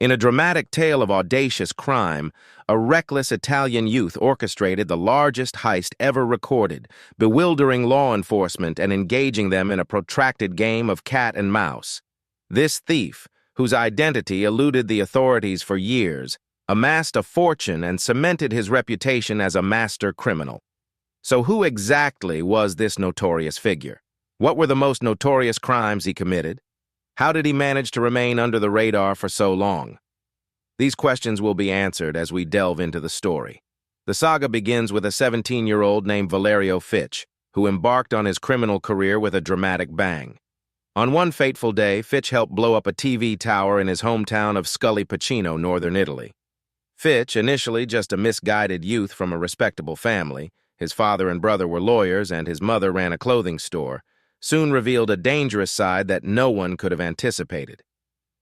In a dramatic tale of audacious crime, a reckless Italian youth orchestrated the largest heist ever recorded, bewildering law enforcement and engaging them in a protracted game of cat and mouse. This thief, whose identity eluded the authorities for years, amassed a fortune and cemented his reputation as a master criminal. So who exactly was this notorious figure? What were the most notorious crimes he committed? How did he manage to remain under the radar for so long? These questions will be answered as we delve into the story. The saga begins with a 17-year-old named Valerio Fitch, who embarked on his criminal career with a dramatic bang. On one fateful day, Fitch helped blow up a TV tower in his hometown of Scully Pacino, northern Italy. Fitch, initially just a misguided youth from a respectable family, his father and brother were lawyers and his mother ran a clothing store, soon revealed a dangerous side that no one could have anticipated.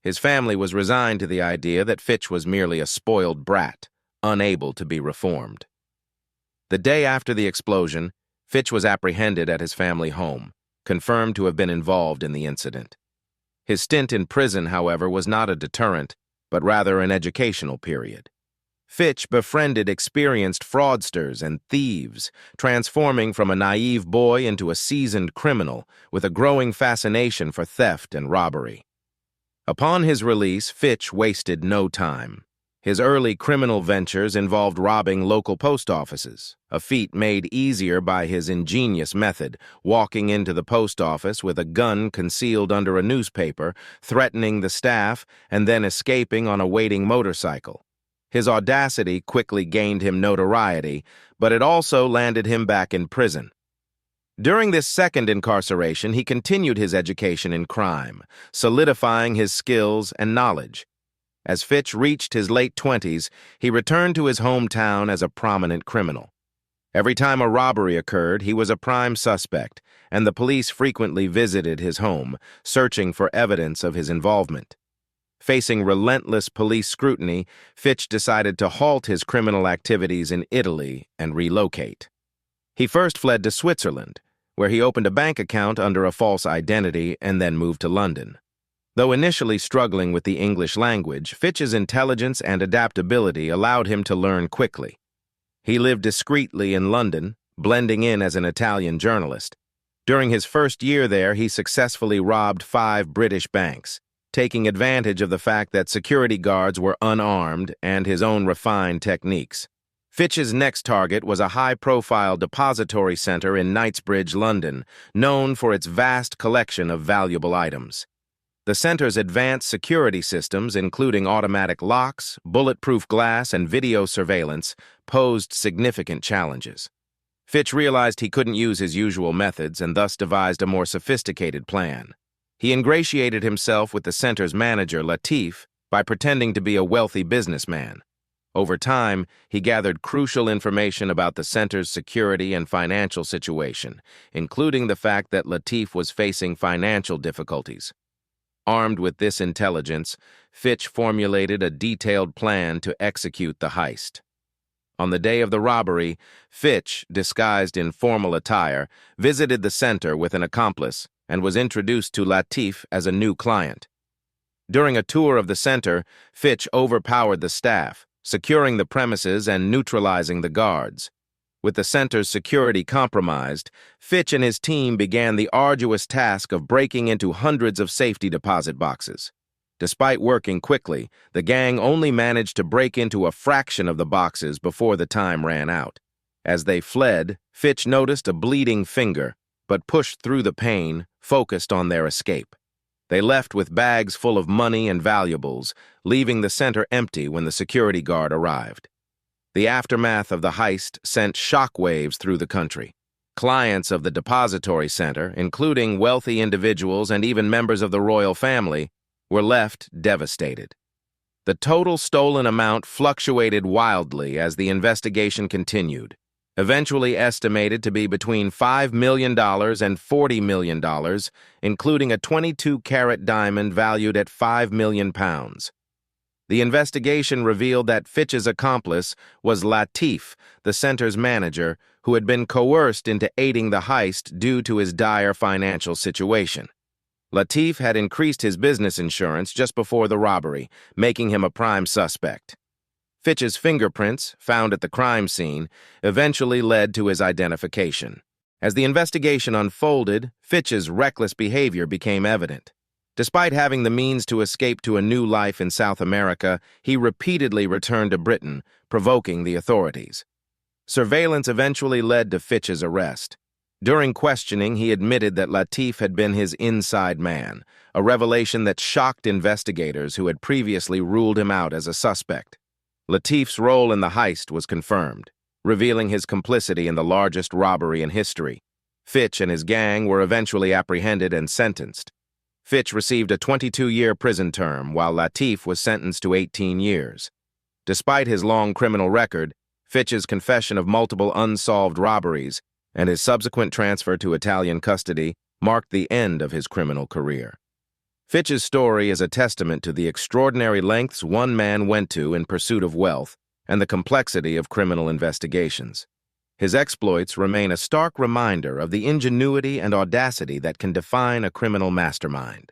His family was resigned to the idea that Fitch was merely a spoiled brat, unable to be reformed. The day after the explosion, Fitch was apprehended at his family home, confirmed to have been involved in the incident. His stint in prison, however, was not a deterrent, but rather an educational period. Fitch befriended experienced fraudsters and thieves, transforming from a naive boy into a seasoned criminal with a growing fascination for theft and robbery. Upon his release, Fitch wasted no time. His early criminal ventures involved robbing local post offices, a feat made easier by his ingenious method, walking into the post office with a gun concealed under a newspaper, threatening the staff, and then escaping on a waiting motorcycle. His audacity quickly gained him notoriety, but it also landed him back in prison. During this second incarceration, he continued his education in crime, solidifying his skills and knowledge. As Fitch reached his late 20s, he returned to his hometown as a prominent criminal. Every time a robbery occurred, he was a prime suspect, and the police frequently visited his home, searching for evidence of his involvement. Facing relentless police scrutiny, Fitch decided to halt his criminal activities in Italy and relocate. He first fled to Switzerland, where he opened a bank account under a false identity and then moved to London. Though initially struggling with the English language, Fitch's intelligence and adaptability allowed him to learn quickly. He lived discreetly in London, blending in as an Italian journalist. During his first year there, he successfully robbed 5 British banks, taking advantage of the fact that security guards were unarmed and his own refined techniques. Fitch's next target was a high-profile depository center in Knightsbridge, London, known for its vast collection of valuable items. The center's advanced security systems, including automatic locks, bulletproof glass, and video surveillance, posed significant challenges. Fitch realized he couldn't use his usual methods and thus devised a more sophisticated plan. He ingratiated himself with the center's manager, Latif, by pretending to be a wealthy businessman. Over time, he gathered crucial information about the center's security and financial situation, including the fact that Latif was facing financial difficulties. Armed with this intelligence, Fitch formulated a detailed plan to execute the heist. On the day of the robbery, Fitch, disguised in formal attire, visited the center with an accomplice and was introduced to Latif as a new client. During a tour of the center, Fitch overpowered the staff, securing the premises and neutralizing the guards. With the center's security compromised, Fitch and his team began the arduous task of breaking into hundreds of safety deposit boxes. Despite working quickly, the gang only managed to break into a fraction of the boxes before the time ran out. As they fled, Fitch noticed a bleeding finger, but pushed through the pain, focused on their escape. They left with bags full of money and valuables, leaving the center empty when the security guard arrived. The aftermath of the heist sent shockwaves through the country. Clients of the depository center, including wealthy individuals and even members of the royal family, were left devastated. The total stolen amount fluctuated wildly as the investigation continued, eventually estimated to be between $5 million and $40 million, including a 22-carat diamond valued at £5 million. The investigation revealed that Fitch's accomplice was Latif, the center's manager, who had been coerced into aiding the heist due to his dire financial situation. Latif had increased his business insurance just before the robbery, making him a prime suspect. Fitch's fingerprints, found at the crime scene, eventually led to his identification. As the investigation unfolded, Fitch's reckless behavior became evident. Despite having the means to escape to a new life in South America, he repeatedly returned to Britain, provoking the authorities. Surveillance eventually led to Fitch's arrest. During questioning, he admitted that Latif had been his inside man, a revelation that shocked investigators who had previously ruled him out as a suspect. Latif's role in the heist was confirmed, revealing his complicity in the largest robbery in history. Fitch and his gang were eventually apprehended and sentenced. Fitch received a 22-year prison term, while Latif was sentenced to 18 years. Despite his long criminal record, Fitch's confession of multiple unsolved robberies and his subsequent transfer to Italian custody marked the end of his criminal career. Fitch's story is a testament to the extraordinary lengths one man went to in pursuit of wealth and the complexity of criminal investigations. His exploits remain a stark reminder of the ingenuity and audacity that can define a criminal mastermind.